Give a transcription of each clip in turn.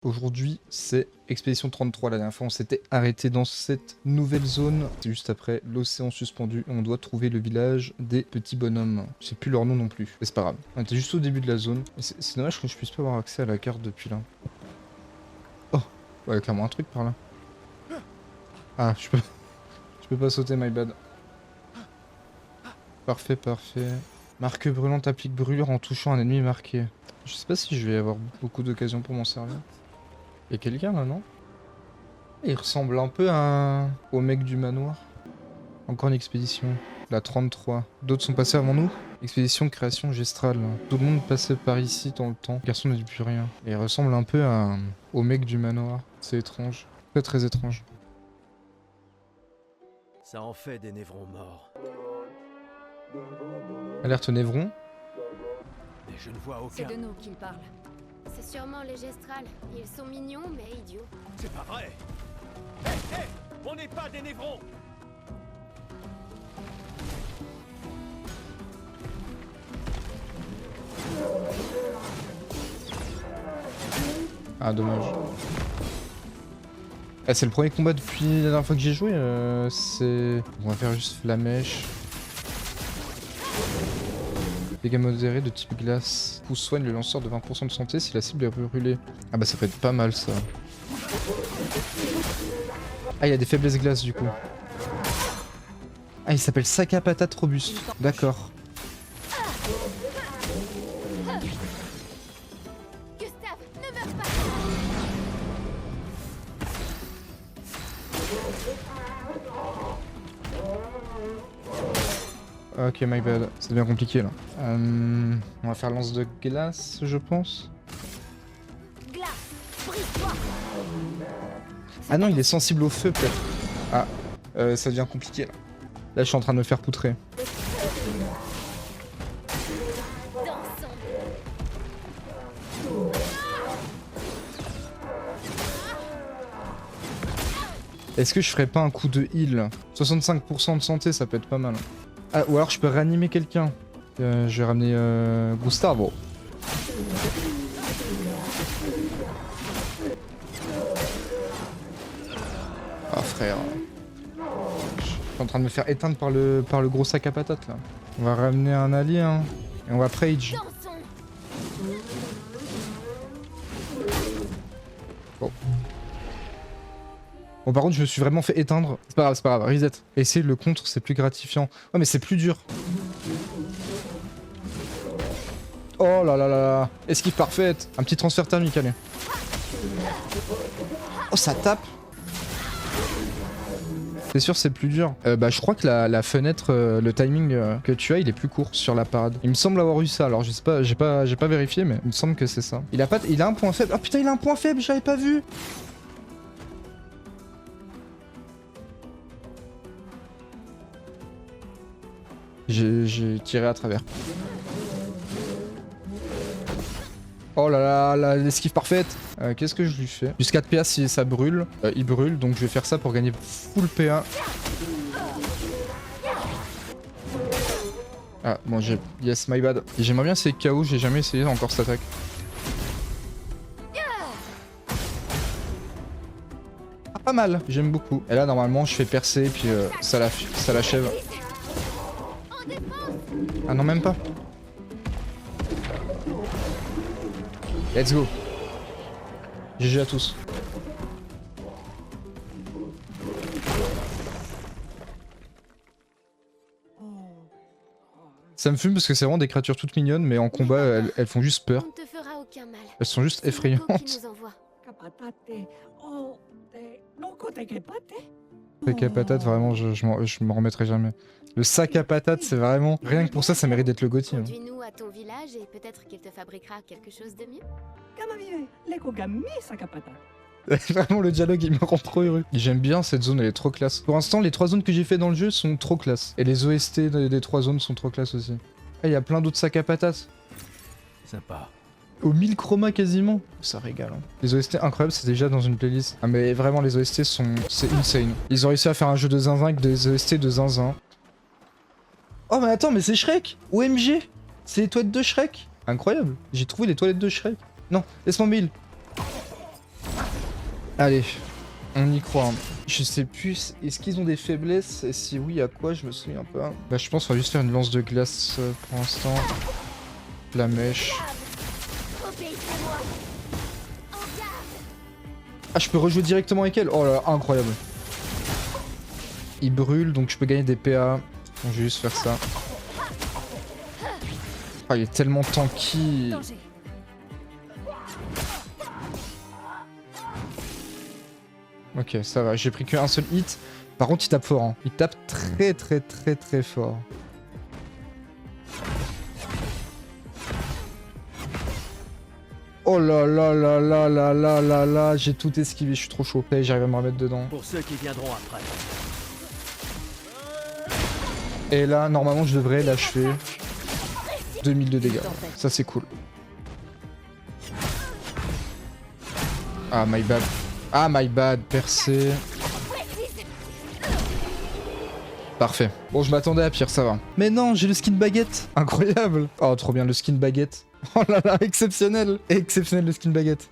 Aujourd'hui, c'est Expédition 33. La dernière fois, on s'était arrêté dans cette nouvelle zone. C'est juste après l'océan suspendu. On doit trouver le village des petits bonhommes. Je sais plus leur nom non plus. Mais c'est pas grave. On était juste au début de la zone. C'est dommage que je puisse pas avoir accès à la carte depuis là. Oh, il y a clairement un truc par là. Ah, je peux pas sauter, my bad. Parfait, parfait. Marque brûlante applique brûlure en touchant un ennemi marqué. Je sais pas si je vais avoir beaucoup d'occasions pour m'en servir. Y'a quelqu'un là, non? Il ressemble un peu au mec du manoir. Encore une expédition. La 33. D'autres sont passés avant nous? Expédition création gestrale. Tout le monde passait par ici dans le temps. Le garçon ne dit plus rien. Et il ressemble un peu au mec du manoir. C'est étrange. Très très étrange. Ça en fait des névrons morts. Alerte névron. Mais je ne vois C'est aucun. de nous qu'il parle. C'est sûrement les gestrales. Ils sont mignons mais idiots. C'est pas vrai. Hé, on n'est pas des névrons. Ah, dommage. Ah, c'est le premier combat depuis la dernière fois que j'ai joué. On va faire juste flamèche. Dégâts modérés de type glace. Coup soigne le lanceur de 20% de santé si la cible est brûlée. Ah bah ça peut être pas mal ça. Ah, il y a des faiblesses glace du coup. Ah, il s'appelle sac à patate robuste. D'accord. Gustave, ne meurs pas. Ok, my bad. Ça devient compliqué là. On va faire lance de glace, je pense. Glace, brise-toi. Ah non, il est sensible au feu peut-être. Ah, ça devient compliqué là. Là, je suis en train de me faire poutrer. Dansons. Est-ce que je ferais pas un coup de heal? 65% de santé, ça peut être pas mal. Ah, ou alors je peux réanimer quelqu'un. Je vais ramener Gustavo. Ah frère. Je suis en train de me faire éteindre par le gros sac à patates là. On va ramener un allié hein. Et on va prage. Dansons. Bon. Bon par contre je me suis vraiment fait éteindre. C'est pas grave, reset. Essayer le contre c'est plus gratifiant. Ouais mais c'est plus dur. Oh là là là là. Esquive parfaite. Un petit transfert thermique allez. Oh ça tape. C'est sûr c'est plus dur. Bah je crois que la fenêtre, le timing que tu as il est plus court sur la parade. Il me semble avoir eu ça, alors je sais pas, j'ai pas vérifié mais il me semble que c'est ça. Il a un point faible. Oh putain il a un point faible, j'avais pas vu. J'ai tiré à travers. Oh là là, l'esquive parfaite. Qu'est-ce que je lui fais? Plus 4 PA si ça brûle. Il brûle, donc je vais faire ça pour gagner full PA. Ah, bon, yes, my bad. J'aimerais bien essayer KO, j'ai jamais essayé encore cette attaque. Ah, pas mal, j'aime beaucoup. Et là, normalement, je fais percer, puis ça l'achève. Ah non, même pas. Let's go. GG à tous. Ça me fume parce que c'est vraiment des créatures toutes mignonnes, mais en combat, elles font juste peur. On ne te fera aucun mal. Elles sont juste C'est Nico qui effrayantes. nous envoie. Sac à patate, vraiment, je m'en remettrai jamais. Le sac à patate, c'est vraiment... Rien que pour ça, ça mérite d'être le Gotti. Hein. Conduis-nous à ton village et peut-être qu'il te fabriquera quelque chose de mieux. Vraiment, le dialogue, il me rend trop heureux. J'aime bien cette zone, elle est trop classe. Pour l'instant, les 3 zones que j'ai fait dans le jeu sont trop classe. Et les OST des 3 zones sont trop classe aussi. Ah, il y a plein d'autres sacs à patates. Sympa. Au 1000 chromas quasiment. Ça régale. Hein. Les OST incroyables, c'est déjà dans une playlist. Ah mais vraiment, les OST sont... C'est insane. Ils ont réussi à faire un jeu de zinzin avec des OST de zinzin. Oh mais attends, mais c'est Shrek! OMG! C'est les toilettes de Shrek! Incroyable! J'ai trouvé les toilettes de Shrek. Non, laisse-moi 1000. Allez, on y croit. Hein. Je sais plus, est-ce qu'ils ont des faiblesses? Et si oui, à quoi? Je me souviens pas. Bah je pense qu'on va juste faire une lance de glace pour l'instant. La mèche. Obéissez-moi. En garde. Ah, je peux rejouer directement avec elle? Oh là là, incroyable. Il brûle, donc je peux gagner des PA. Donc je vais juste faire ça. Ah, il est tellement tanky. Danger. Ok, ça va, j'ai pris qu'un seul hit. Par contre, il tape fort. Hein. Il tape très fort. Oh là là là là là là là là, j'ai tout esquivé, je suis trop chaud. Et j'arrive à me remettre dedans. Pour ceux qui viendront après. Et là, normalement, je devrais l'achever. 2000 de dégâts. Ça, c'est cool. Ah, my bad. Ah, my bad, percé. Parfait. Bon, je m'attendais à pire, ça va. Mais non, j'ai le skin baguette. Incroyable. Oh, trop bien, le skin baguette. Oh là là, exceptionnel. Exceptionnel, le skin baguette.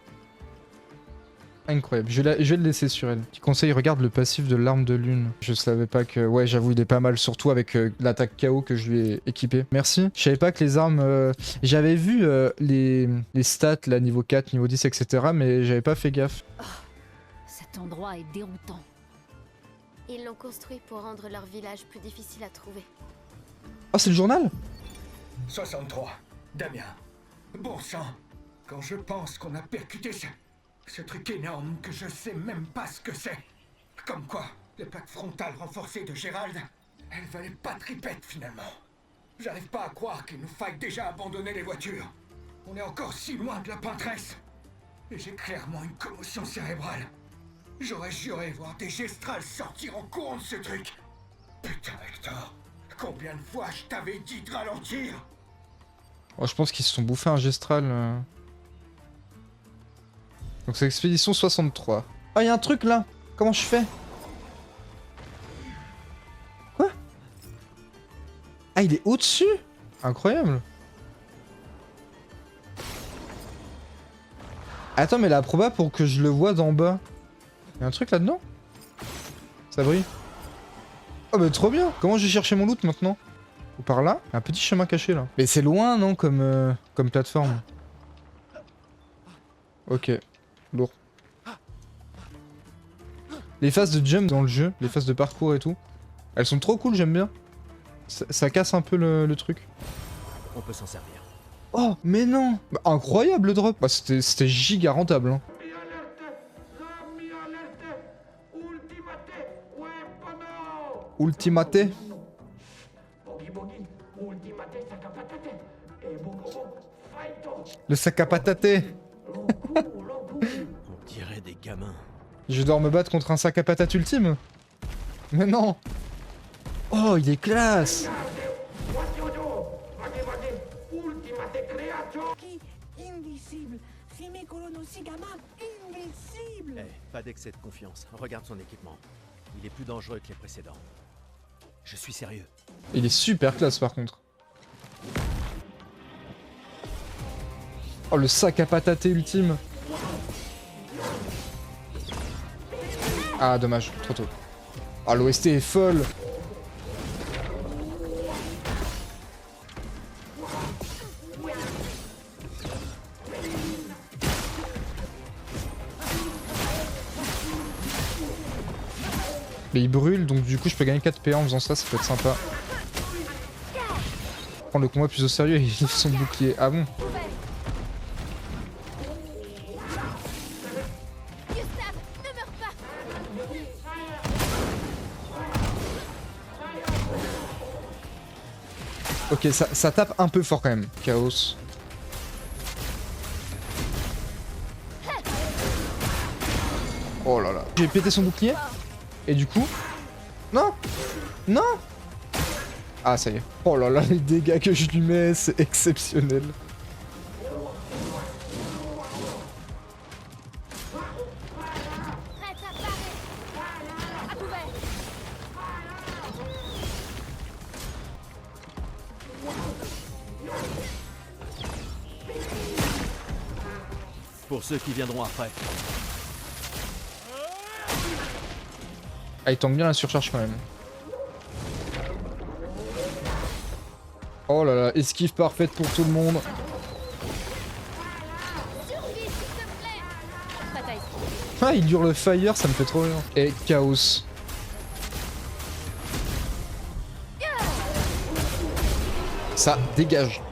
Incroyable. Je vais le laisser sur elle. Petit conseil, regarde le passif de l'arme de lune. Je savais pas que... Ouais, j'avoue, il est pas mal, surtout avec l'attaque KO que je lui ai équipé. Merci. Je savais pas que les armes... J'avais vu les stats, là, niveau 4, niveau 10, etc. Mais j'avais pas fait gaffe. Oh, cet endroit est déroutant. Ils l'ont construit pour rendre leur village plus difficile à trouver. Oh, c'est le journal? 63. Damien. Bon sang. Quand je pense qu'on a percuté ce truc énorme que je sais même pas ce que c'est. Comme quoi, les plaques frontales renforcées de Gérald, elles valaient pas tripette finalement. J'arrive pas à croire qu'il nous faille déjà abandonner les voitures. On est encore si loin de la Pinteresse. Et j'ai clairement une commotion cérébrale. J'aurais juré voir des gestrales sortir en courant de ce truc. Putain, Hector. Combien de fois je t'avais dit de ralentir? Oh, je pense qu'ils se sont bouffés un gestral. Donc c'est expédition 63. Ah, il y a un truc là. Comment je fais? Quoi? Ah, il est au-dessus? Incroyable. Attends, mais la proba pour que je le vois d'en bas. Il y a un truc là-dedans? Ça brille. Oh bah trop bien. Comment je vais chercher mon loot maintenant? Ou par là? Un petit chemin caché là. Mais c'est loin non comme plateforme. Ok. Lourd. Les phases de jump dans le jeu, les phases de parcours et tout, elles sont trop cool, j'aime bien. Ça casse un peu le truc. On peut s'en servir. Oh, mais non! Bah, incroyable le drop! Bah, c'était giga rentable. Hein. Ultimate? Le sac à patater! On dirait des gamins. Je dois me battre contre un sac à patate ultime? Mais non! Oh, il est classe! Invisible. Invincible. Eh, pas d'excès de confiance. Regarde son équipement. Il est plus dangereux que les précédents. Je suis sérieux. Il est super classe par contre. Oh, le sac à patater ultime! Ah, dommage, trop tôt. Ah, l'OST est folle! Mais il brûle, donc du coup je peux gagner 4 PA en faisant ça, ça peut être sympa. Prendre le combat plus au sérieux et il livre son bouclier. Ah bon? Gustave, ne meurs pas. Ok, ça tape un peu fort quand même. Chaos. Oh là là. J'ai pété son bouclier. Et du coup... Non! Non! Ah, ça y est. Oh là là, les dégâts que je lui mets, c'est exceptionnel. Prête à parer. À couvert. Pour ceux qui viendront après. Ah, il tank bien la surcharge quand même. Oh là là, esquive parfaite pour tout le monde. Ah, il hurle fire, ça me fait trop rire. Et chaos. Ça dégage.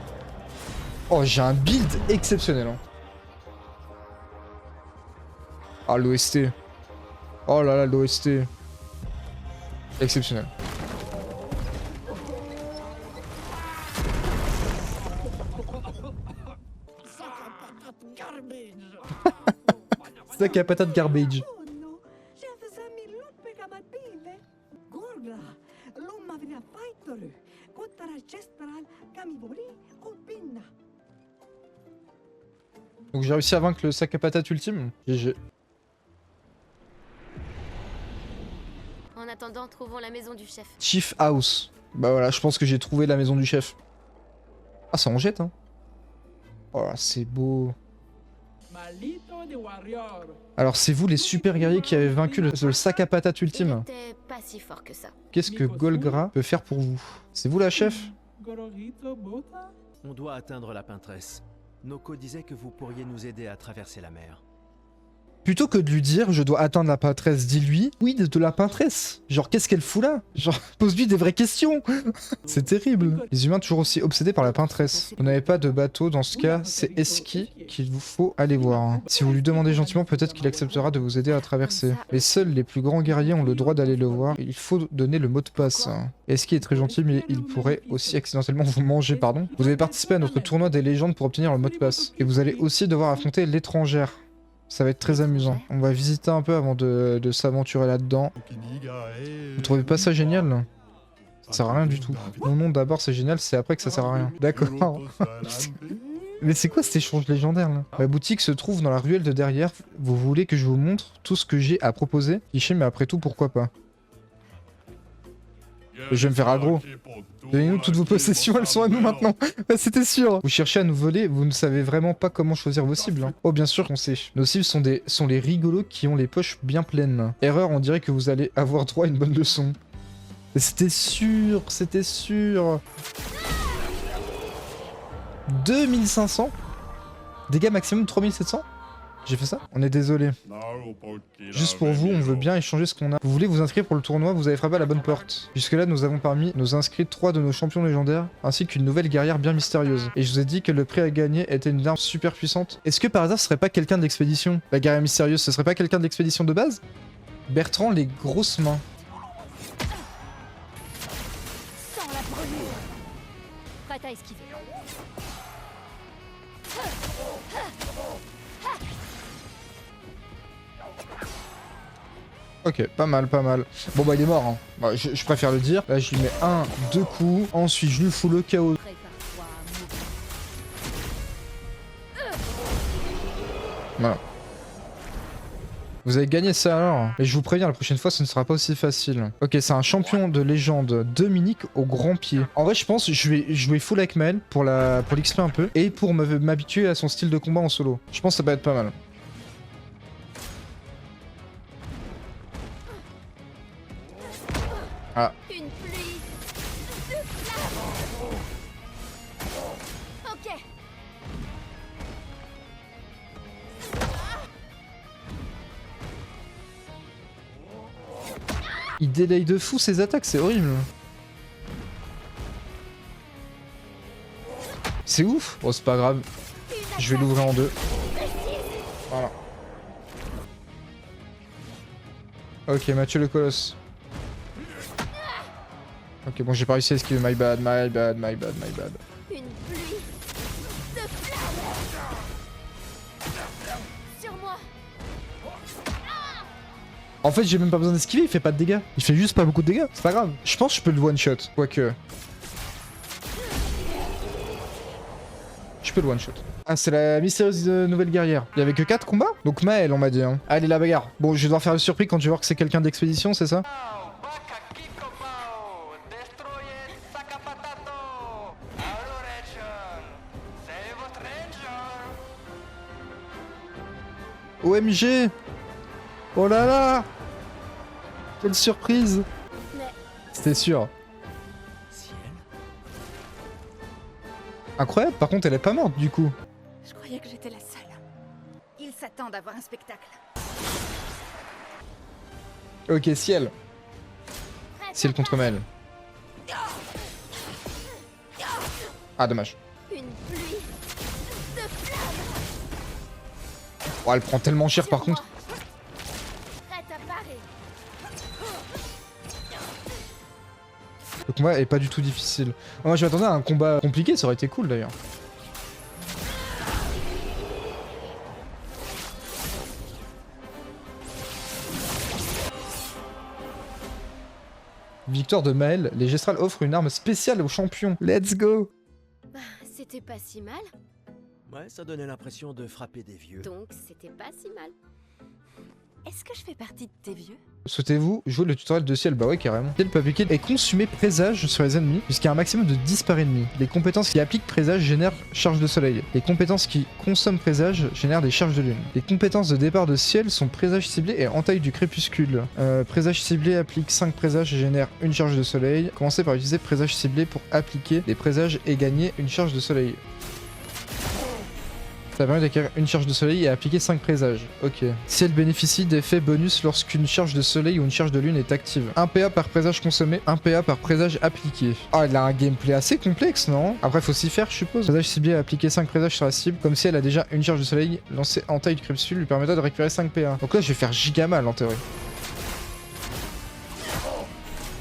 Oh, j'ai un build exceptionnel. Hein. Ah, l'OST. Oh là là, l'OST. Exceptionnel. Sac à patate garbage. Donc j'ai réussi à vaincre le sac à patate ultime. GG. En attendant, trouvons la maison du chef. Chief House. Bah voilà, je pense que j'ai trouvé la maison du chef. Ah, ça en jette, hein. Oh là, c'est beau. Alors c'est vous les super guerriers qui avez vaincu le sac à patate Il ultime. était pas si fort que ça. Qu'est-ce que Golgra peut faire pour vous? C'est vous la chef? On doit atteindre la peintresse. Noko disait que vous pourriez nous aider à traverser la mer. Plutôt que de lui dire je dois atteindre la peintresse, dis-lui oui de la peintresse. Genre qu'est-ce qu'elle fout là? Genre pose-lui des vraies questions. C'est terrible. Les humains toujours aussi obsédés par la peintresse. Vous n'avez pas de bateau, dans ce cas c'est Eski qu'il vous faut aller voir. Si vous lui demandez gentiment, peut-être qu'il acceptera de vous aider à traverser. Mais seuls les plus grands guerriers ont le droit d'aller le voir. Il faut donner le mot de passe. Eski est très gentil mais il pourrait aussi accidentellement vous manger, pardon. Vous avez participé à notre tournoi des légendes pour obtenir le mot de passe. Et vous allez aussi devoir affronter l'étrangère. Ça va être très amusant. On va visiter un peu avant de s'aventurer là-dedans. Vous trouvez pas ça génial? Ça sert à rien du tout. Non, d'abord c'est génial, c'est après que ça sert à rien. D'accord. Mais c'est quoi cet échange légendaire là? Ma boutique se trouve dans la ruelle de derrière. Vous voulez que je vous montre tout ce que j'ai à proposer? Cliché, mais après tout, pourquoi pas? Je vais me faire aggro. Donnez-nous toutes vos possessions, elles sont à nous maintenant. C'était sûr. Vous cherchez à nous voler, vous ne savez vraiment pas comment choisir vos cibles. Hein. Oh bien sûr qu'on sait. Nos cibles sont les rigolos qui ont les poches bien pleines. Erreur, on dirait que vous allez avoir droit à une bonne leçon. C'était sûr, c'était sûr. 2500 dégâts maximum 3700. J'ai fait ça? On est désolé. Juste pour vous, on veut bien échanger ce qu'on a. Vous voulez vous inscrire pour le tournoi? Vous avez frappé à la bonne porte. Jusque-là, nous avons parmi nos inscrits 3 de nos champions légendaires, ainsi qu'une nouvelle guerrière bien mystérieuse. Et je vous ai dit que le prix à gagner était une arme super puissante. Est-ce que par hasard, ce serait pas quelqu'un d'expédition? La guerrière mystérieuse, ce serait pas quelqu'un d'expédition de base? Bertrand, les grosses mains. Sans la brûlure. Prête à esquiver. Ok, pas mal, pas mal. Bon bah il est mort, hein. Bah, je préfère le dire. Là je lui mets 1, 2 coups. Ensuite je lui fous le chaos. Prépare-toi à mourir. Voilà. Vous avez gagné ça alors. Et je vous préviens, la prochaine fois ce ne sera pas aussi facile. Ok, c'est un champion de légende, Dominique au grand pied. En vrai je pense je vais jouer full avec Mel pour l'XP un peu. Et pour m'habituer à son style de combat en solo. Je pense que ça va être pas mal. Ah. Une pluie de flammes. Ok. Il délaye de fou ses attaques, c'est horrible. C'est ouf. Oh c'est pas grave. Je vais l'ouvrir en deux. Voilà. Ok, Mathieu le colosse. Ok, bon, j'ai pas réussi à esquiver. My bad, my bad, my bad, my bad. Une pluie de flammes. Sur moi. En fait, j'ai même pas besoin d'esquiver, il fait pas de dégâts. Il fait juste pas beaucoup de dégâts, c'est pas grave. Je pense que je peux le one-shot, quoique. Je peux le one-shot. Ah, c'est la mystérieuse nouvelle guerrière. Il y avait que 4 combats? Donc Maël, on m'a dit. Hein. Allez, la bagarre. Bon, je vais devoir faire le surpris quand je vais voir que c'est quelqu'un d'expédition, c'est ça? OMG! Oh là là! Quelle surprise! Mais C'était sûr. Ciel? Incroyable, par contre elle est pas morte du coup. Je croyais que j'étais la seule. Ils s'attendent à voir un spectacle. Ok, ciel. Ciel contre Mel. Ah, dommage. une pluie de flammes Oh, elle prend tellement cher par sur contre. moi. Prête à parer. Le combat est pas du tout difficile. Moi je m'attendais à un combat compliqué, ça aurait été cool d'ailleurs. Victoire de Maël, les Gestrales offrent une arme spéciale aux champions. Let's go! Bah, c'était pas si mal, Ouais, ça donnait l'impression de frapper des vieux. donc c'était pas si mal. Est-ce que je fais partie de tes vieux? Souhaitez-vous jouer le tutoriel de ciel? Bah ouais, carrément. Ciel peut appliquer et consumer présage sur les ennemis jusqu'à un maximum de 10 par ennemi. Les compétences qui appliquent présage génèrent charge de soleil. Les compétences qui consomment présage génèrent des charges de lune. Les compétences de départ de ciel sont présage ciblé et entaille du crépuscule. Présage ciblé applique 5 présages et génère une charge de soleil. Commencez par utiliser présage ciblé pour appliquer des présages et gagner une charge de soleil. Ça permet d'acquérir une charge de soleil et appliquer 5 présages. Ok. Si elle bénéficie d'effets bonus lorsqu'une charge de soleil ou une charge de lune est active. 1 PA par présage consommé, 1 PA par présage appliqué. Ah, elle a un gameplay assez complexe, non? Après, faut s'y faire, je suppose. Présage ciblé a appliqué 5 présages sur la cible. Comme si elle a déjà une charge de soleil, lancée en taille du crépuscule lui permettra de récupérer 5 PA. Donc là, je vais faire giga mal en théorie.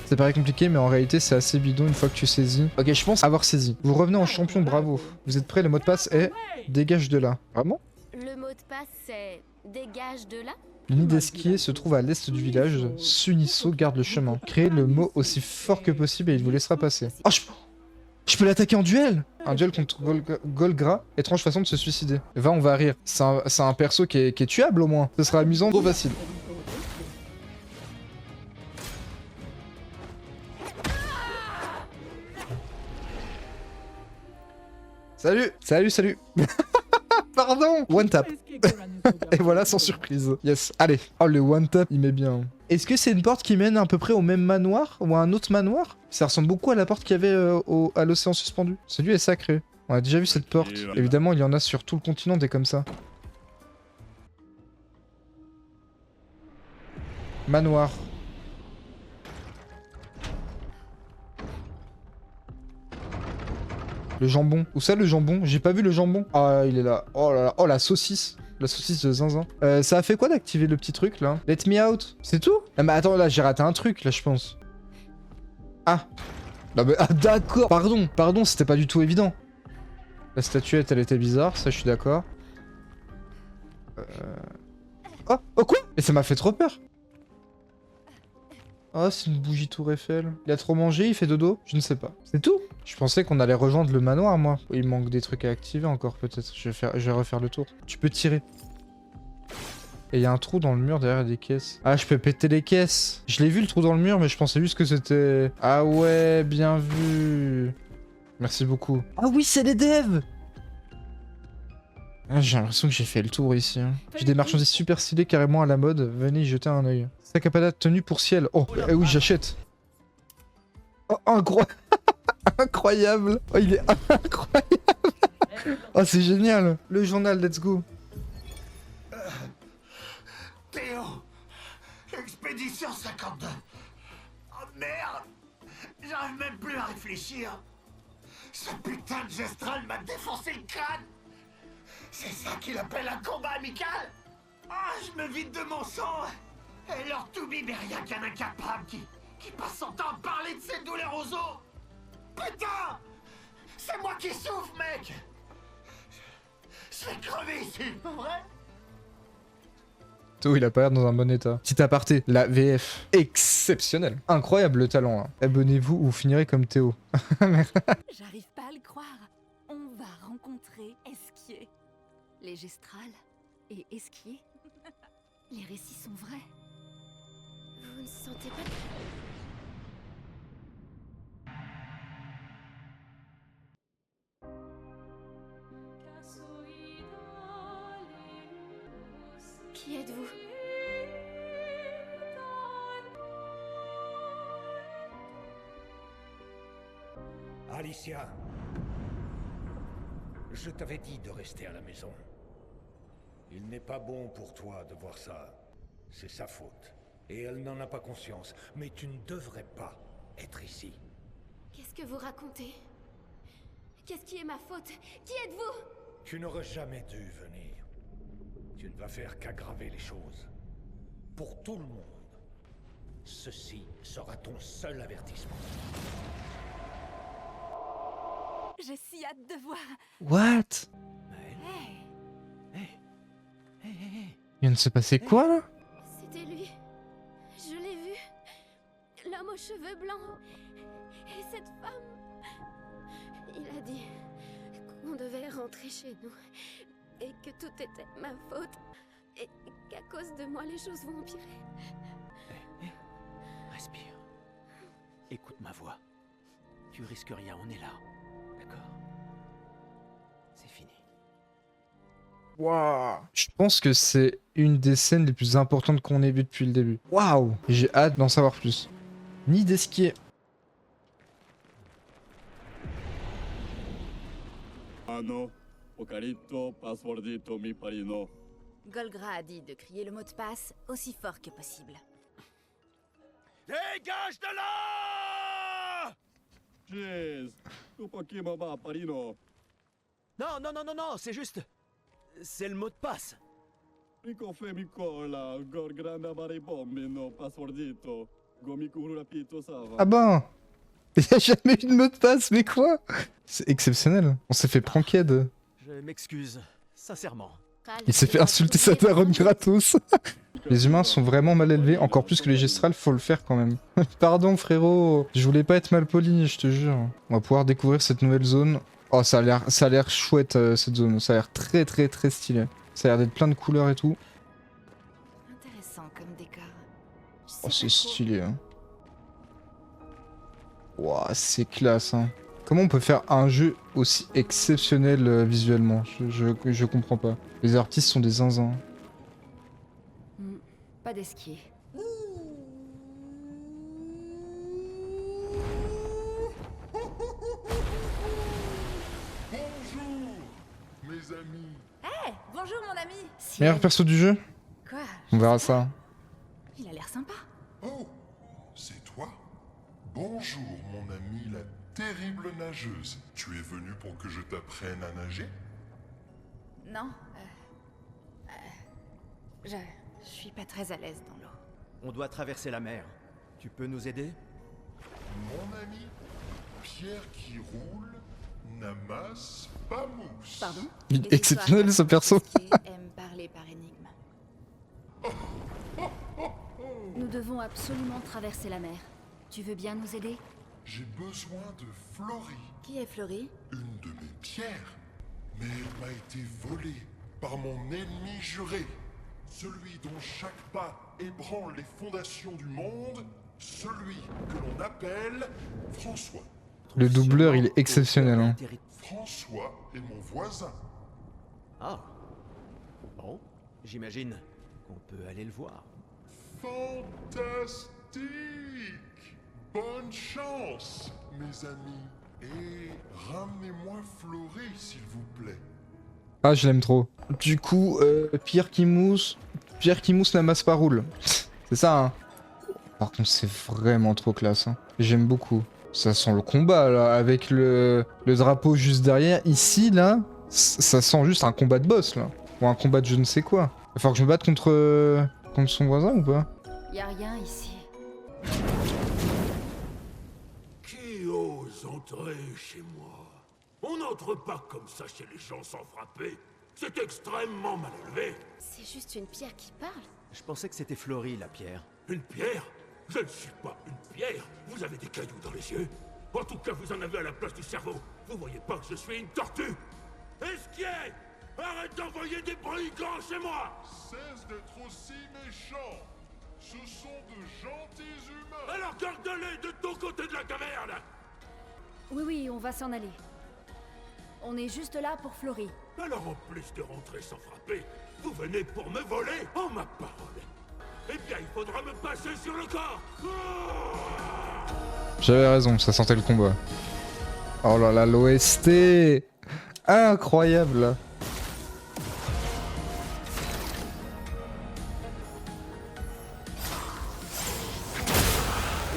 Ça paraît compliqué, mais en réalité, c'est assez bidon une fois que tu saisis. Ok, je pense avoir saisi. Vous revenez en champion, bravo. Vous êtes prêts, le mot de passe est dégage de là. Vraiment? Le mot de passe c'est dégage de là. Le nid d'esquier se trouve à l'est du village. Sunisso garde le chemin. Créez le mot aussi fort que possible et il vous laissera passer. Oh, je peux l'attaquer en duel! Un duel contre Golgra, étrange façon de se suicider. Va, on va rire. C'est un perso qui est tuable au moins. Ce sera amusant, trop facile. Salut! Salut, salut! Pardon! One tap. Et voilà, sans surprise. Yes. Allez. Oh, le one tap, il met bien. Est-ce que c'est une porte qui mène à peu près au même manoir? Ou à un autre manoir? Ça ressemble beaucoup à la porte qu'il y avait à l'océan suspendu. Celui est sacré. On a déjà vu cette porte. Évidemment, il y en a sur tout le continent des comme ça. Manoir. Le jambon. Où ça le jambon? J'ai pas vu le jambon. Ah, il est là. Oh là là. Oh, la saucisse. La saucisse de zinzin. Ça a fait quoi d'activer le petit truc là? Let me out. C'est tout? Ah, mais attends, là, j'ai raté un truc là, je pense. Ah. Non, mais, ah, d'accord. Pardon, c'était pas du tout évident. La statuette, elle était bizarre, ça, je suis d'accord. Oh, quoi? Et ça m'a fait trop peur. Oh, c'est une bougie tour Eiffel. Il a trop mangé, il fait dodo? Je ne sais pas. C'est tout? Je pensais qu'on allait rejoindre le manoir, moi. Il manque des trucs à activer encore, peut-être. Je vais refaire le tour. Tu peux tirer. Et il y a un trou dans le mur derrière des caisses. Ah, je peux péter les caisses. Je l'ai vu, le trou dans le mur, mais je pensais juste que c'était... Ah ouais, bien vu. Merci beaucoup. Ah oui, c'est les devs! Ah, j'ai l'impression que j'ai fait le tour ici. Hein. J'ai des marchandises super stylées carrément à la mode. Venez y jeter un œil. Sac à patates tenue pour ciel. Oh, oui, j'achète. Oh, incroyable. Oh, il est incroyable. Oh, c'est génial. Le journal, let's go. Théo, expédition 52. Oh merde, j'arrive même plus à réfléchir. Ce putain de Gestral m'a défoncé le crâne. C'est ça qu'il appelle un combat amical? Ah, je me vide de mon sang. Et leur Toubi mais rien qu'un incapable qui passe son temps à parler de ses douleurs aux os. Putain, c'est moi qui souffre, mec. Je vais crever ici, vrai? Théo, il a pas l'air dans un bon état. Petit aparté, la VF. Exceptionnel. Incroyable le talent. Hein. Abonnez-vous ou vous finirez comme Théo. J'arrive pas à le croire. On va rencontrer Esquier. Les Gestrales et Esquier. Les récits sont vrais. Vous ne sentez pas... Qui êtes-vous? Alicia, je t'avais dit de rester à la maison. Il n'est pas bon pour toi de voir ça. C'est sa faute. Et elle n'en a pas conscience. Mais tu ne devrais pas être ici. Qu'est-ce que vous racontez? Qu'est-ce qui est ma faute? Qui êtes-vous? Tu n'aurais jamais dû venir. Tu ne vas faire qu'aggraver les choses. Pour tout le monde. Ceci sera ton seul avertissement. J'ai si hâte de voir. What? Hey, Il vient de se passer quoi là? C'était lui. Je l'ai vu. L'homme aux cheveux blancs. Et cette femme. Il a dit qu'on devait rentrer chez nous. Et que tout était ma faute. Et qu'à cause de moi, les choses vont empirer. Respire. Écoute ma voix. Tu risques rien, on est là. D'accord? C'est fini. Waouh! Je pense que c'est une des scènes les plus importantes qu'on ait vues depuis le début. Waouh! J'ai hâte d'en savoir plus. Ni d'esquier. Golgra a dit de crier le mot de passe aussi fort que possible. Dégage de là! Non, non, non, non, non, c'est juste... C'est le mot de passe. Ah ben! Il y a jamais eu de mot de passe, mais quoi? C'est exceptionnel. On s'est fait pranked. Je m'excuse, sincèrement. Il s'est fait insulter sa daronne gratos. Les humains sont vraiment mal élevés, encore plus que les gestrales, faut le faire quand même. Pardon frérot, je voulais pas être mal poli, je te jure. On va pouvoir découvrir cette nouvelle zone. Oh, ça a l'air chouette cette zone, ça a l'air très très très stylé. Ça a l'air d'être plein de couleurs et tout. Intéressant comme décor. Je sais Oh, pas c'est trop. stylé. Hein. Ouah, c'est classe. Hein. Comment on peut faire un jeu aussi exceptionnel visuellement? Je comprends pas. Les artistes sont des zinzins. Pas d'esquier. Bonjour, mes amis. Bonjour mon ami. Meilleur perso du jeu? Quoi? On verra ça. Il a l'air sympa. Oh, c'est toi? Bonjour, mon ami la terrible nageuse. Tu es venu pour que je t'apprenne à nager? Non. Je suis pas très à l'aise dans l'eau. On doit traverser la mer. Tu peux nous aider? Mon ami, pierre qui roule n'amasse pas mousse. Pardon? Il Les est exceptionnel ce histoires perso. qui aiment parler par énigme. Nous devons absolument traverser la mer. Tu veux bien nous aider? J'ai besoin de Florie, Qui est Florie? une de mes pierres. Mais elle m'a été volée par mon ennemi juré. Celui dont chaque pas ébranle les fondations du monde. Celui que l'on appelle François. Le doubleur, il est exceptionnel. Hein. François est mon voisin. Ah. Bon, j'imagine qu'on peut aller le voir. Fantastique! Bonne chance, mes amis. Et ramenez-moi Florie, s'il vous plaît. Ah, je l'aime trop. Du coup, pierre qui mousse n'amasse pas roule. C'est ça, hein. Par contre, c'est vraiment trop classe. Hein. J'aime beaucoup. Ça sent le combat, là, avec le drapeau juste derrière. Ici, là, ça sent juste un combat de boss, là. Ou un combat de je ne sais quoi. Il va falloir que je me batte contre son voisin ou pas? Y a rien ici. Qui ose entrer chez moi? On n'entre pas comme ça chez les gens sans frapper. C'est extrêmement mal élevé. C'est juste une pierre qui parle. Je pensais que c'était Florie, la pierre. Une pierre? Je ne suis pas une pierre. Vous avez des cailloux dans les yeux. En tout cas, vous en avez à la place du cerveau. Vous voyez pas que je suis une tortue? Esquier! Arrête d'envoyer des brigands chez moi! Cesse d'être aussi méchant. Ce sont de gentils humains. Alors garde-les de ton côté de la caverne! Oui, on va s'en aller. On est juste là pour Florie. Alors en plus de rentrer sans frapper, vous venez pour me voler? En ma parole! Eh bien, il faudra me passer sur le corps! J'avais raison, ça sentait le combat. Oh là là, l'OST. Incroyable.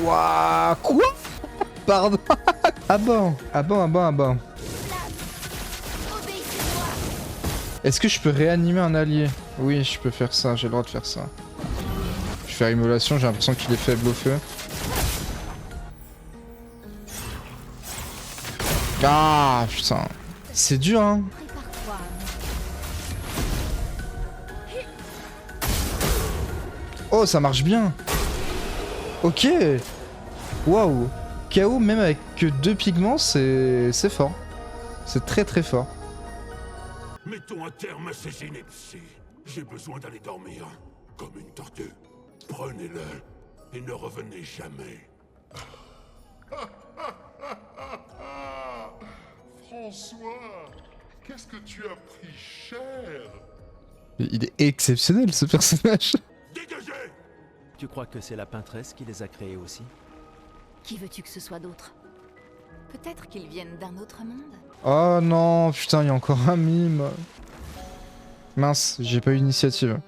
Waouh, quoi? Pardon. Ah bon, ah bon, ah bon, ah bon. Est-ce que je peux réanimer un allié? Oui, je peux faire ça, j'ai le droit de faire ça. Je vais faire immolation, j'ai l'impression qu'il est faible au feu. Ah putain, c'est dur hein. Oh, ça marche bien. Ok. Waouh. KO même avec que 2 pigments, c'est fort. C'est très très fort. Mettons un terme à ces inepties. J'ai besoin d'aller dormir, comme une tortue. Prenez-le et ne revenez jamais. François, qu'est-ce que tu as pris cher? Il est exceptionnel ce personnage. Dégagez! Tu crois que c'est la peintresse qui les a créés aussi? Qui veux-tu que ce soit d'autre? Peut-être qu'ils viennent d'un autre monde? Oh non, putain, il y a encore un mime. Mince, j'ai pas eu d'initiative.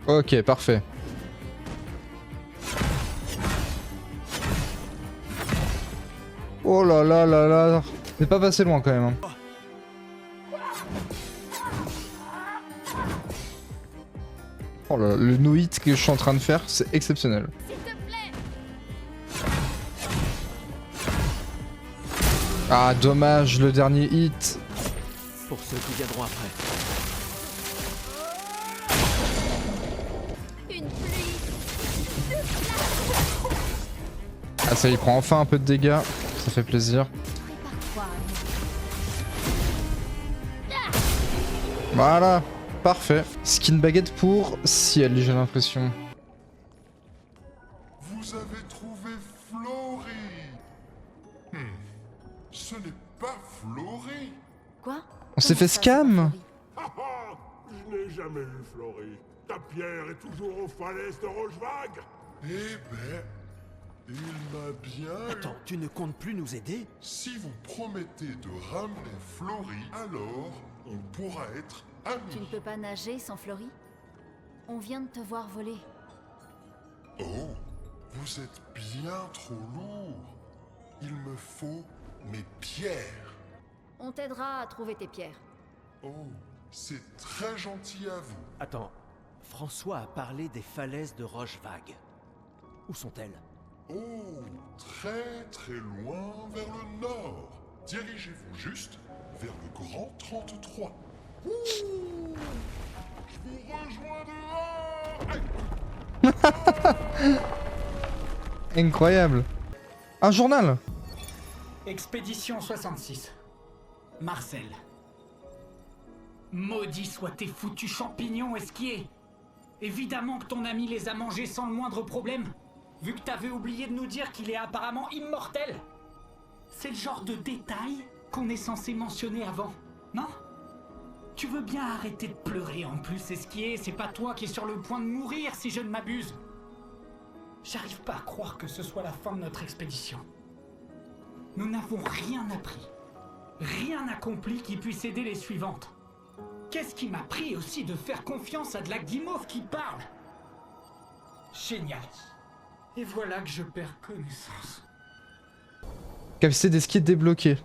Ok, parfait. Oh là là là là. C'est pas passé loin quand même. Hein. Oh là là, le no-hit que je suis en train de faire, c'est exceptionnel. Ah, dommage, le dernier hit. Pour ceux qui viendront après. Ah, ça, il prend enfin un peu de dégâts. Ça fait plaisir. Voilà, parfait. Skin baguette pour ciel, j'ai l'impression. Vous avez trouvé Flory. Ce n'est pas Flory. Quoi? On s'est fait scam. Ah ah! Je n'ai jamais vu Flory. Ta pierre est toujours aux falaises de Rochevague. Eh ben, il m'a bien eu. Attends, tu ne comptes plus nous aider? Si vous promettez de ramener Flory, alors on pourra être Tu ne amis. peux pas nager sans Flory? On vient de te voir voler. Oh, vous êtes bien trop lourd. Il me faut mes pierres. On t'aidera à trouver tes pierres. Oh, c'est très gentil à vous. Attends, François a parlé des falaises de Rochevague. Où sont-elles? Oh, très très loin vers le nord. Dirigez-vous juste vers le Grand 33. Ouh, je vous rejoindrai. Incroyable. Un journal. Expédition 66. Marcel. Maudits soient tes foutus champignons esquiers. Évidemment que ton ami les a mangés sans le moindre problème, vu que t'avais oublié de nous dire qu'il est apparemment immortel. C'est le genre de détail qu'on est censé mentionner avant, non? Tu veux bien arrêter de pleurer en plus, esquier? C'est pas toi qui es sur le point de mourir si je ne m'abuse. J'arrive pas à croire que ce soit la fin de notre expédition. Nous n'avons rien appris, rien accompli qui puisse aider les suivantes. Qu'est-ce qui m'a pris aussi de faire confiance à de la guimauve qui parle? Génial. Et voilà que je perds connaissance. Capacité d'esquier débloquée.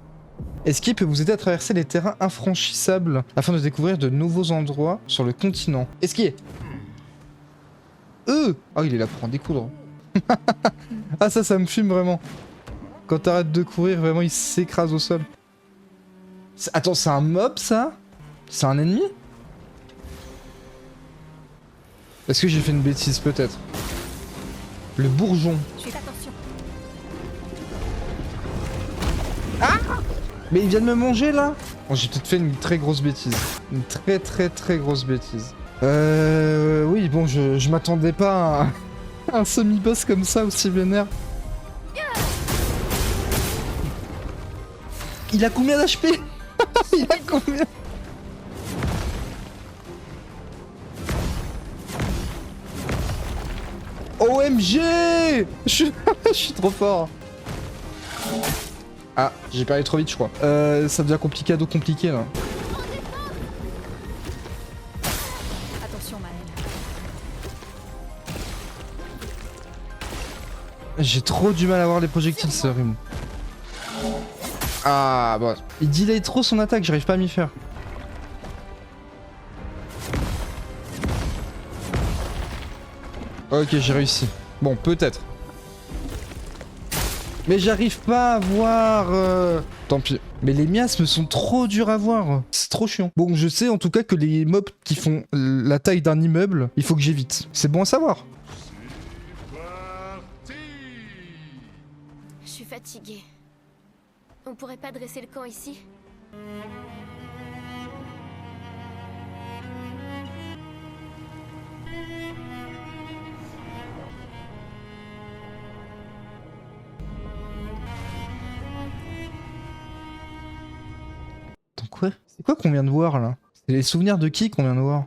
Esquier peut vous aider à traverser les terrains infranchissables afin de découvrir de nouveaux endroits sur le continent. Esquier. Oh, il est là pour en découdre. Ah, ça me fume vraiment. Quand t'arrêtes de courir, vraiment, il s'écrase au sol. Attends, c'est un mob, ça? C'est un ennemi? Est-ce que j'ai fait une bêtise, peut-être? Le bourgeon. Fais attention. Ah! Mais il vient de me manger, là? Bon, j'ai peut-être fait une très grosse bêtise. Une très grosse bêtise. Oui, bon, je m'attendais pas à un semi-boss comme ça, aussi vénère. Il a combien d'HP? Il a combien? OMG. Je suis trop fort. Ah, j'ai parlé trop vite, je crois. Ça devient compliqué là. Attention, Maël. J'ai trop du mal à voir les projectiles, ce Rim. Ah, bon. Il delay trop son attaque, j'arrive pas à m'y faire. Ok, j'ai réussi. Bon, peut-être. Mais j'arrive pas à voir... Tant pis. Mais les miasmes sont trop durs à voir. C'est trop chiant. Bon, je sais en tout cas que les mobs qui font la taille d'un immeuble, il faut que j'évite. C'est bon à savoir. Je suis fatiguée. On pourrait pas dresser le camp ici? Donc ouais, c'est quoi qu'on vient de voir là? C'est les souvenirs de qui qu'on vient de voir?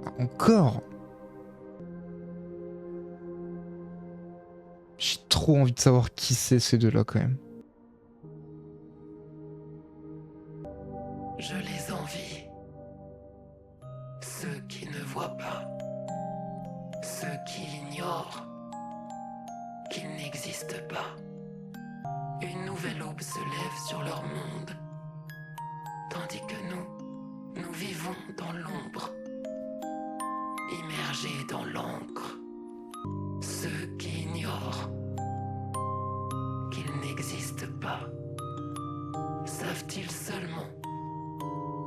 Ah, encore? J'ai trop envie de savoir qui c'est ces deux-là quand même. Je les envie. Ceux qui ne voient pas. Ceux qui ignorent qu'ils n'existent pas. Une nouvelle aube se lève sur leur monde. Tandis que nous vivons dans l'ombre. Immergés dans l'encre. Ceux qui ignorent qu'ils n'existent pas. Savent-ils seulement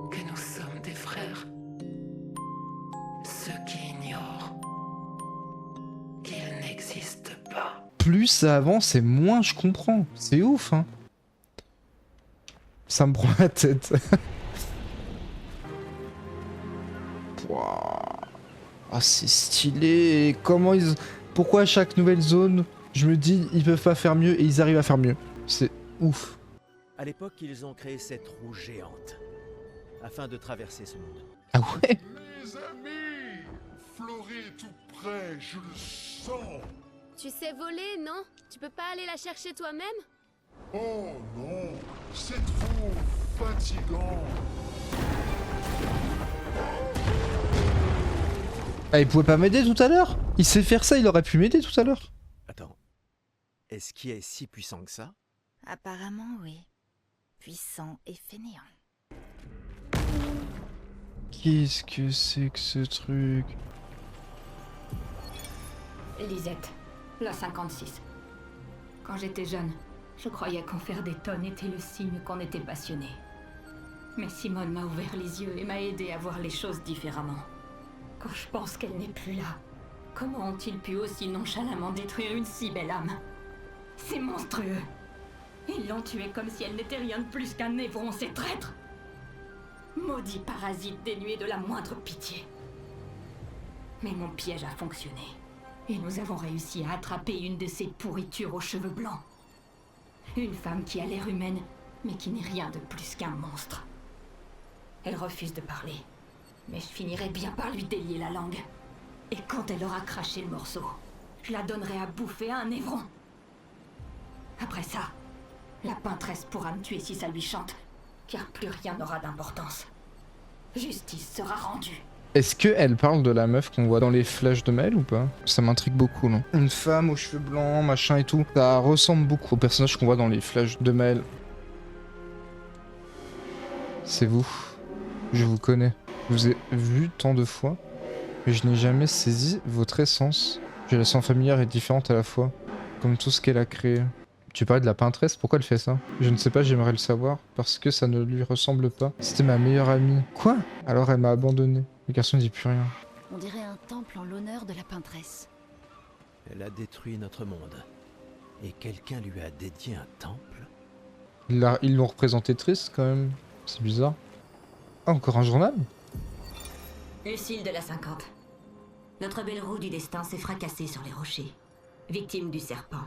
que nous sommes des frères? Ceux qui ignorent qu'ils n'existent pas. Plus ça avance et moins je comprends. C'est ouf, hein. Ça me prend la tête. Wouah. Ah, c'est stylé. Comment ils... Pourquoi à chaque nouvelle zone, je me dis ils peuvent pas faire mieux et ils arrivent à faire mieux. C'est ouf. À l'époque, ils ont créé cette roue géante afin de traverser ce monde. Ah ouais? Les amis, Floré est tout près, je le sens. Tu sais voler, non? Tu peux pas aller la chercher toi-même? Oh non, c'est trop fatigant. Ah, il pouvait pas m'aider tout à l'heure? Il sait faire ça, il aurait pu m'aider tout à l'heure. Attends, est-ce qu'il est si puissant que ça? Apparemment, oui. Puissant et fainéant. Qu'est-ce que c'est que ce truc? Lisette, la 56. Quand j'étais jeune, je croyais qu'en faire des tonnes était le signe qu'on était passionné. Mais Simone m'a ouvert les yeux et m'a aidé à voir les choses différemment. Quand je pense qu'elle n'est plus là, comment ont-ils pu aussi nonchalamment détruire une si belle âme? C'est monstrueux. Ils l'ont tuée comme si elle n'était rien de plus qu'un névron, ces traîtres. Maudit parasite dénué de la moindre pitié. Mais mon piège a fonctionné. Et nous avons réussi à attraper une de ces pourritures aux cheveux blancs. Une femme qui a l'air humaine, mais qui n'est rien de plus qu'un monstre. Elle refuse de parler. Mais je finirai bien par lui délier la langue. Et quand elle aura craché le morceau, je la donnerai à bouffer à un névron. Après ça, la peintresse pourra me tuer si ça lui chante, car plus rien n'aura d'importance. Justice sera rendue. Est-ce qu'elle parle de la meuf qu'on voit dans les flashs de Maël ou pas? Ça m'intrigue beaucoup, là. Une femme aux cheveux blancs, machin et tout. Ça ressemble beaucoup au personnage qu'on voit dans les flashs de Maël. C'est vous. Je vous connais. Je vous ai vu tant de fois, mais je n'ai jamais saisi votre essence. Je la sens familière et différente à la fois, comme tout ce qu'elle a créé. Tu parlais de la peintresse, pourquoi elle fait ça? Je ne sais pas, j'aimerais le savoir, parce que ça ne lui ressemble pas. C'était ma meilleure amie. Quoi? Alors elle m'a abandonné. Le garçon ne dit plus rien. On dirait un temple en l'honneur de la peintresse. Elle a détruit notre monde. Et quelqu'un lui a dédié un temple? Ils l'ont représenté triste quand même. C'est bizarre. Ah, encore un journal? Lucille de la 50. Notre belle roue du destin s'est fracassée sur les rochers, victime du serpent.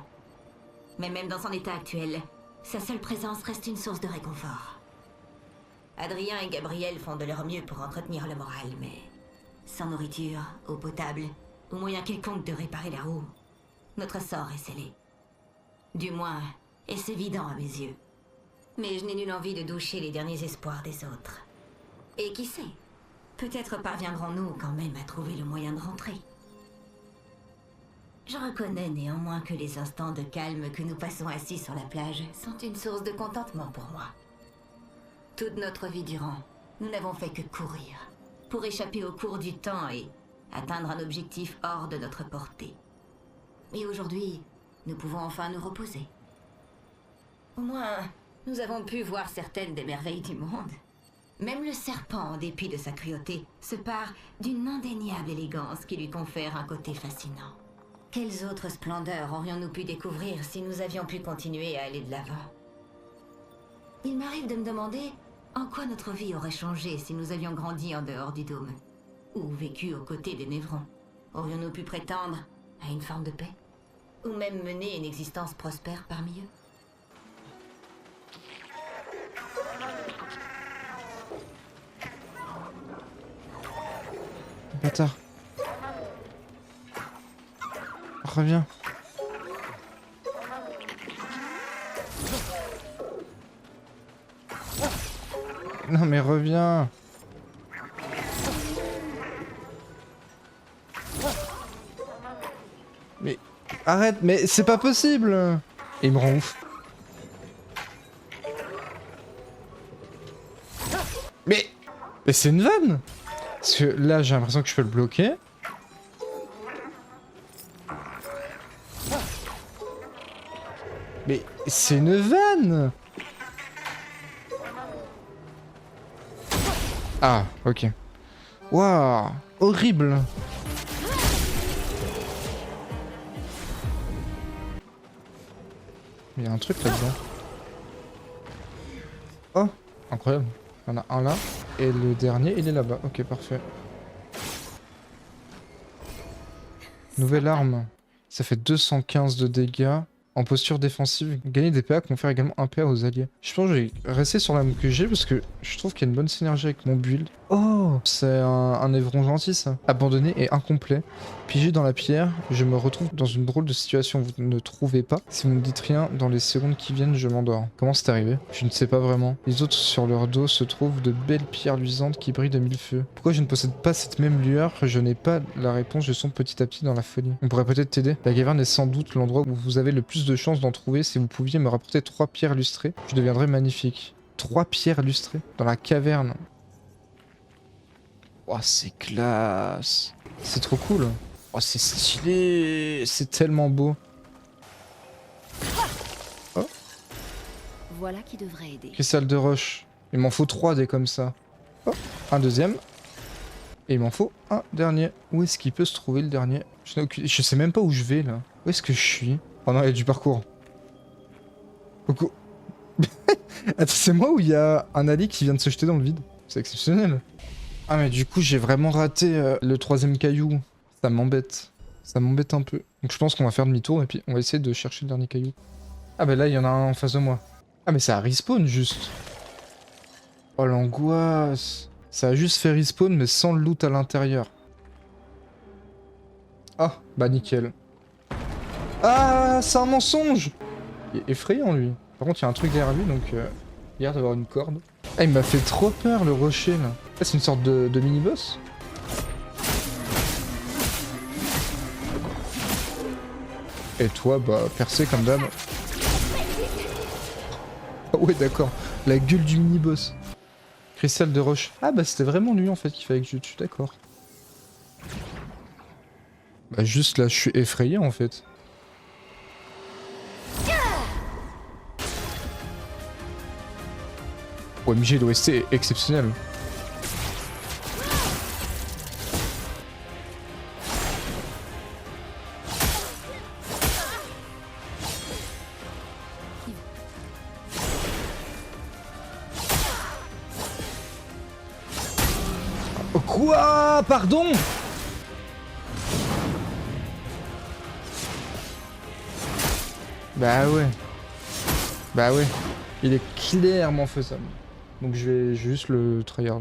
Mais même dans son état actuel, sa seule présence reste une source de réconfort. Adrien et Gabriel font de leur mieux pour entretenir le moral, mais Sans nourriture, eau potable, ou moyen quelconque de réparer la roue, notre sort est scellé. Du moins, est-ce évident à mes yeux. Mais je n'ai nulle envie de doucher les derniers espoirs des autres. Et qui sait, peut-être parviendrons-nous quand même à trouver le moyen de rentrer. Je reconnais néanmoins que les instants de calme que nous passons assis sur la plage sont une source de contentement pour moi. Toute notre vie durant, nous n'avons fait que courir, pour échapper au cours du temps et atteindre un objectif hors de notre portée. Et aujourd'hui, nous pouvons enfin nous reposer. Au moins, nous avons pu voir certaines des merveilles du monde. Même le serpent, en dépit de sa cruauté, se pare d'une indéniable élégance qui lui confère un côté fascinant. Quelles autres splendeurs aurions-nous pu découvrir si nous avions pu continuer à aller de l'avant? Il m'arrive de me demander en quoi notre vie aurait changé si nous avions grandi en dehors du dôme, ou vécu aux côtés des Névrons. Aurions-nous pu prétendre à une forme de paix, ou même mener une existence prospère parmi eux? Bâtard. Reviens. Non mais reviens. Mais arrête, mais c'est pas possible. Et il me rend ouf. Mais c'est une vanne. Parce que là j'ai l'impression que je peux le bloquer. Mais c'est une vanne. Ah, ok. Waouh, horrible. Il y a un truc là-dedans. Oh, incroyable. Il y en a un là. Et le dernier, il est là-bas. Ok, parfait. Nouvelle arme. Ça fait 215 de dégâts. En posture défensive, gagner des PA confère également un PA aux alliés. Je pense que je vais rester sur l'arme que j'ai parce que je trouve qu'il y a une bonne synergie avec mon build. Oh, c'est un évron gentil ça. Abandonné et incomplet. Pigé dans la pierre, je me retrouve dans une drôle de situation, vous ne trouvez pas? Si vous ne dites rien, dans les secondes qui viennent, je m'endors. Comment c'est arrivé? Je ne sais pas vraiment. Les autres sur leur dos se trouvent de belles pierres luisantes qui brillent de mille feux. Pourquoi je ne possède pas cette même lueur? Je n'ai pas la réponse, je sombre petit à petit dans la folie. On pourrait peut-être t'aider. La caverne est sans doute l'endroit où vous avez le plus de chances d'en trouver. Si vous pouviez me rapporter 3 pierres lustrées, je deviendrais magnifique. 3 pierres lustrées dans la caverne. Oh, c'est classe. C'est trop cool. Oh, c'est stylé. C'est tellement beau. Oh. Voilà qui devrait aider. Cristal de roche. Il m'en faut 3 des comme ça. Oh, un deuxième. Et il m'en faut un dernier. Où est-ce qu'il peut se trouver le dernier? Je sais même pas où je vais là. Où est-ce que je suis? Oh non, il y a du parcours. Coucou. Attends, c'est moi ou il y a un allié qui vient de se jeter dans le vide? C'est exceptionnel. Ah mais du coup j'ai vraiment raté le 3ème caillou. Ça m'embête. Ça m'embête un peu. Donc je pense qu'on va faire demi-tour et puis on va essayer de chercher le dernier caillou. Ah bah là il y en a un en face de moi. Ah mais ça a respawn juste. Oh l'angoisse. Ça a juste fait respawn mais sans le loot à l'intérieur. Ah bah nickel. Ah c'est un mensonge. Il est effrayant lui. Par contre il y a un truc derrière lui donc il a l'air d'avoir une corde. Ah il m'a fait trop peur le rocher là. Ah c'est une sorte de mini-boss. Et toi bah percé comme d'hab. Ah ouais d'accord. La gueule du mini-boss. Cristal de roche. Ah bah c'était vraiment lui en fait qu'il fallait que je tue, d'accord. Bah juste là je suis effrayé en fait. OMG, l'OST est exceptionnel. Quoi? Pardon? Bah ouais. Bah ouais. Il est clairement faisable. Donc je vais juste le tryhard.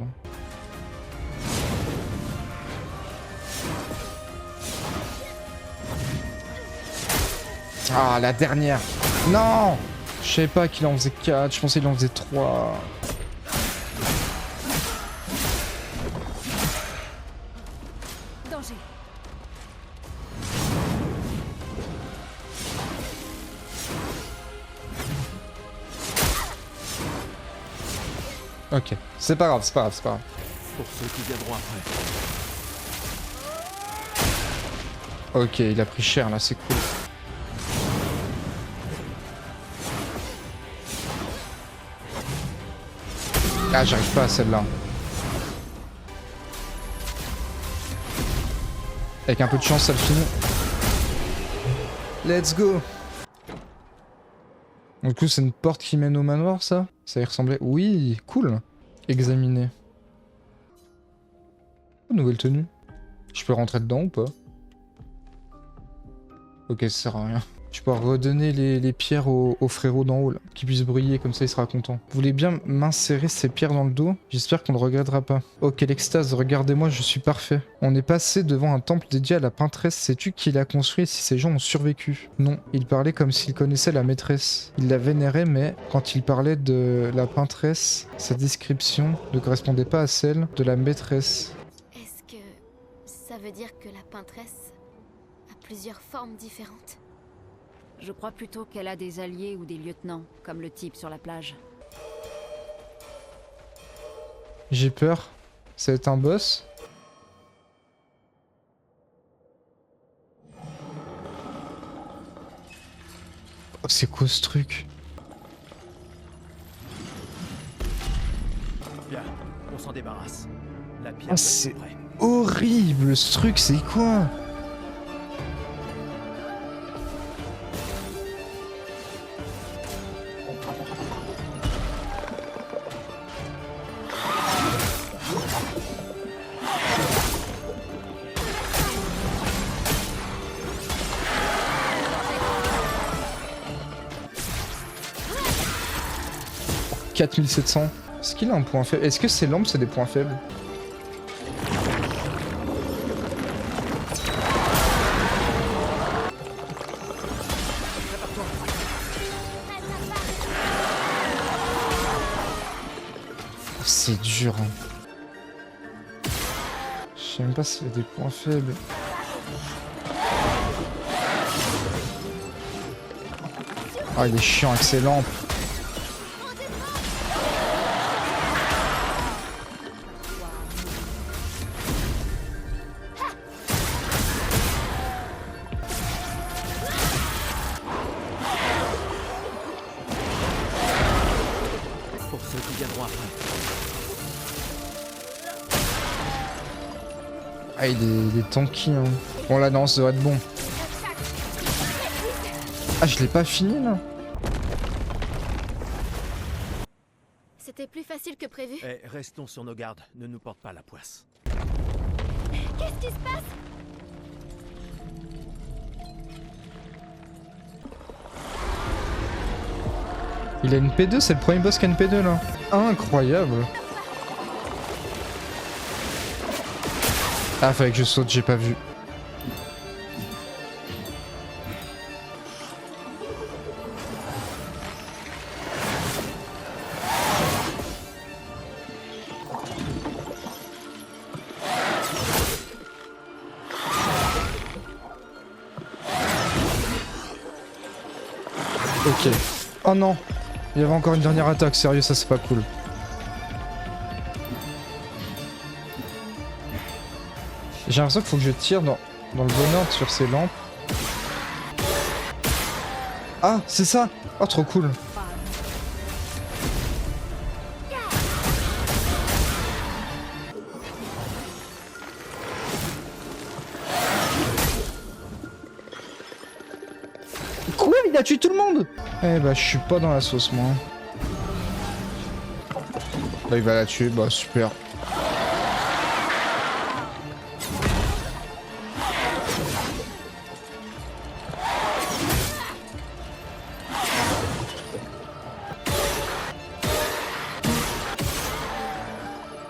Ah, la dernière. Non! Je savais pas qu'il en faisait 4, je pensais qu'il en faisait 3. Danger. Ok, c'est pas grave, c'est pas grave, c'est pas grave. Pour ceux qui viendront après. Ok, il a pris cher là, c'est cool. Ah, j'arrive pas à celle-là. Avec un peu de chance, ça le finit. Let's go! Du coup, c'est une porte qui mène au manoir, ça? Ça y ressemblait. Oui, cool. Examiner. Oh, nouvelle tenue. Je peux rentrer dedans ou pas? Ok, ça sert à rien. Je peux redonner les pierres au frérot d'en haut, là. Qu'il puisse briller, comme ça il sera content. Vous voulez bien m'insérer ces pierres dans le dos? J'espère qu'on ne le regrettera pas. Oh, quelle extase, regardez-moi, je suis parfait. On est passé devant un temple dédié à la peintresse. Sais-tu qui l'a construit et si ces gens ont survécu? Non, il parlait comme s'il connaissait la maîtresse. Il la vénérait, mais quand il parlait de la peintresse, sa description ne correspondait pas à celle de la maîtresse. Est-ce que ça veut dire que la peintresse a plusieurs formes différentes? Je crois plutôt qu'elle a des alliés ou des lieutenants, comme le type sur la plage. J'ai peur. Ça va être un boss? Oh, c'est quoi ce truc? Bien, on s'en débarrasse. La pierre Oh, doit c'est être prête. horrible ce truc, c'est quoi? « 4700. Est-ce qu'il a un point faible? Est-ce que ces lampes, c'est des points faibles? Oh, c'est dur. Hein. Je sais même pas s'il y a des points faibles. Ah, il est chiant avec ses lampes. Pour ceux qui viendront après. Ah, il est tanky. Hein. Bon, là, non, ça devrait être bon. Ah, je l'ai pas fini là. C'était plus facile que prévu. Eh, restons sur nos gardes, ne nous porte pas la poisse. Qu'est-ce qui se passe? Il a une P2, c'est le premier boss qui a une P2 là. Incroyable. Ah, fallait que je saute, j'ai pas vu. Ok. Oh non! Il y avait encore une dernière attaque, sérieux, ça c'est pas cool. J'ai l'impression qu'il faut que je tire dans le bon ordre sur ces lampes. Ah, c'est ça! Oh, trop cool! Quoi? Il a tué tout le monde? Eh bah, je suis pas dans la sauce, moi. Là, il va la tuer, bah, super.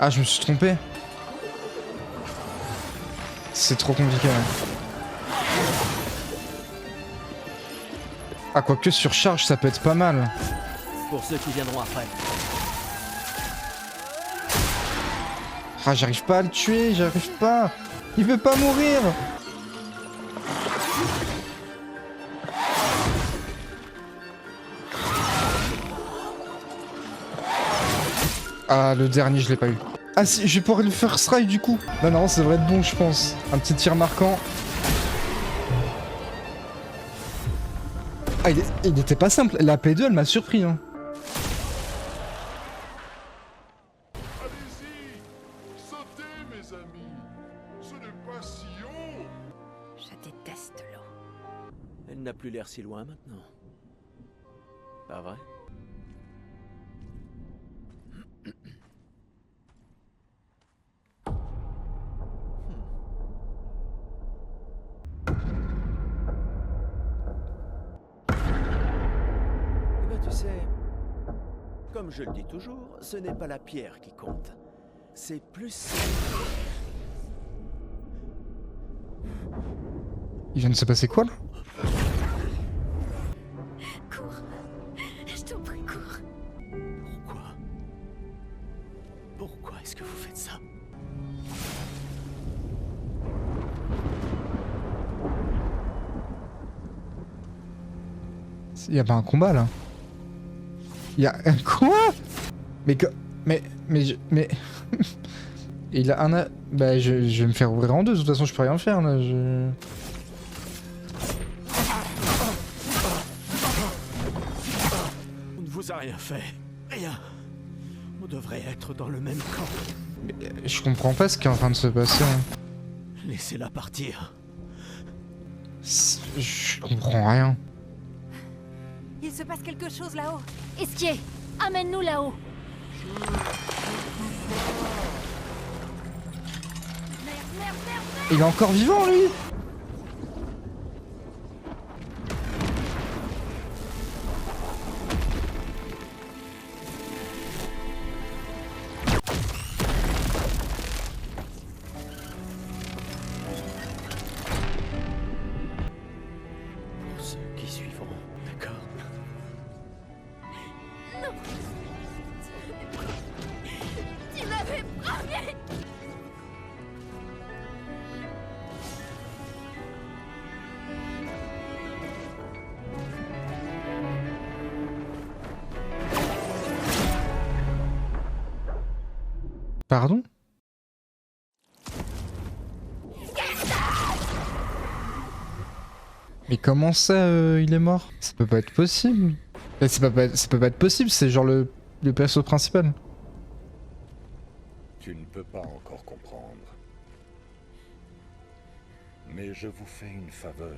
Ah, je me suis trompé. C'est trop compliqué, hein. Ah, quoique surcharge, ça peut être pas mal. Pour ceux qui viendront après. Ah, j'arrive pas à le tuer, j'arrive pas. Il veut pas mourir. Ah, le dernier, je l'ai pas eu. Ah si, je vais pouvoir le faire strike du coup. Non, non, ça devrait être bon, je pense. Un petit tir marquant. Ah, il était pas simple. La P2, elle m'a surpris, hein. Allez-y, sautez, mes amis. Ce n'est pas si haut. Je déteste l'eau. Elle n'a plus l'air si loin maintenant. Pas vrai? Eh ben, tu sais, comme je le dis toujours, ce n'est pas la pierre qui compte. C'est plus... Il vient de se passer quoi là? Cours. Je t'en prie, cours. Pourquoi? Pourquoi est-ce que vous faites ça? Il y a pas un combat là. Il y a un quoi? Mais que... Mais... Il a un... Bah je vais me faire ouvrir en deux, de toute façon je peux rien faire là, je... On ne vous a rien fait. Rien. On devrait être dans le même camp. Mais, je comprends pas ce qui est en train de se passer. Hein. Laissez-la partir. Je comprends rien. Il se passe quelque chose là-haut. Esquier, amène-nous là-haut. Il est encore vivant lui? Pour ceux qui suivront, d'accord? Tu m'avais promis. Pardon? Mais comment ça, il est mort? Ça peut pas être possible. Ça peut pas être possible, c'est genre le perso principal. Tu ne peux pas encore comprendre. Mais je vous fais une faveur.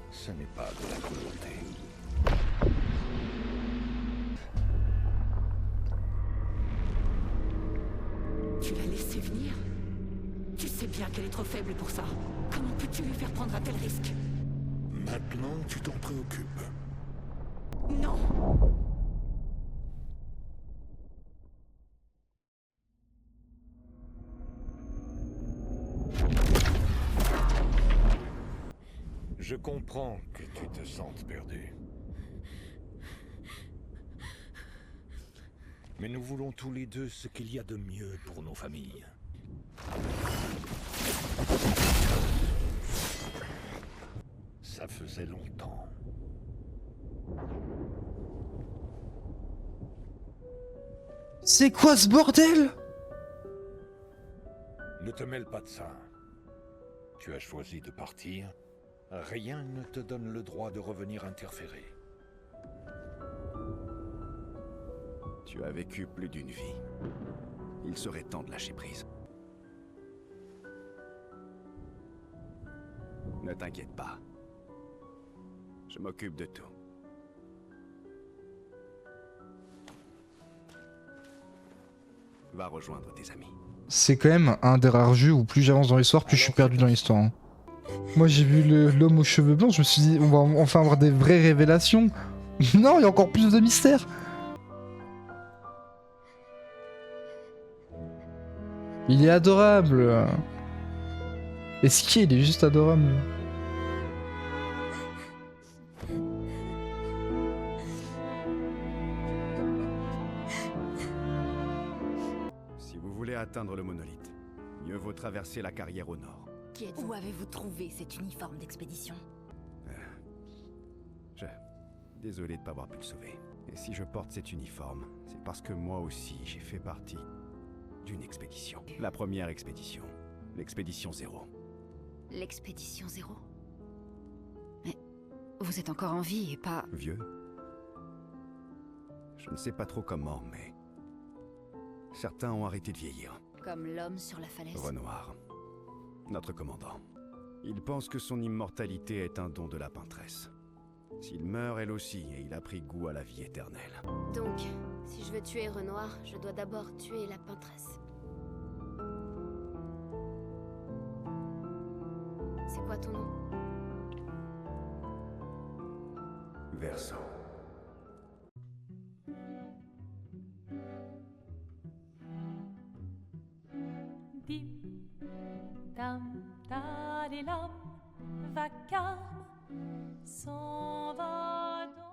Ce n'est pas de la cruauté. Tu l'as laissé venir? Tu sais bien qu'elle est trop faible pour ça. Comment peux-tu lui faire prendre un tel risque? Maintenant, tu t'en préoccupes. Non! Je comprends que tu te sentes perdu. Mais nous voulons tous les deux ce qu'il y a de mieux pour nos familles. Ça faisait longtemps. C'est quoi ce bordel? Ne te mêle pas de ça. Tu as choisi de partir. Rien ne te donne le droit de revenir interférer. Tu as vécu plus d'une vie. Il serait temps de lâcher prise. Ne t'inquiète pas. Je m'occupe de tout. Va rejoindre tes amis. C'est quand même un des rares jeux où plus j'avance dans l'histoire, plus je suis perdu dans l'histoire. Hein. Moi j'ai vu l'homme aux cheveux blancs, je me suis dit on va enfin avoir des vraies révélations. Non, il y a encore plus de mystères. Il est adorable. Est-ce qu'il est juste adorable? à atteindre le monolithe. Mieux vaut traverser la carrière au nord. Qui êtes-vous? Où avez-vous trouvé cet uniforme d'expédition? Désolé de pas avoir pu le sauver. Et si je porte cet uniforme, c'est parce que moi aussi, j'ai fait partie d'une expédition. La première expédition. L'expédition 0. L'expédition 0? Mais vous êtes encore en vie et pas... Vieux? Je ne sais pas trop comment, mais... certains ont arrêté de vieillir. Comme l'homme sur la falaise? Renoir. Notre commandant. Il pense que son immortalité est un don de la peintresse. S'il meurt, elle aussi, et il a pris goût à la vie éternelle. Donc, si je veux tuer Renoir, je dois d'abord tuer la peintresse. C'est quoi ton nom? Verso. Dim, dam, da, di, lam, vacarme, s'en va donc.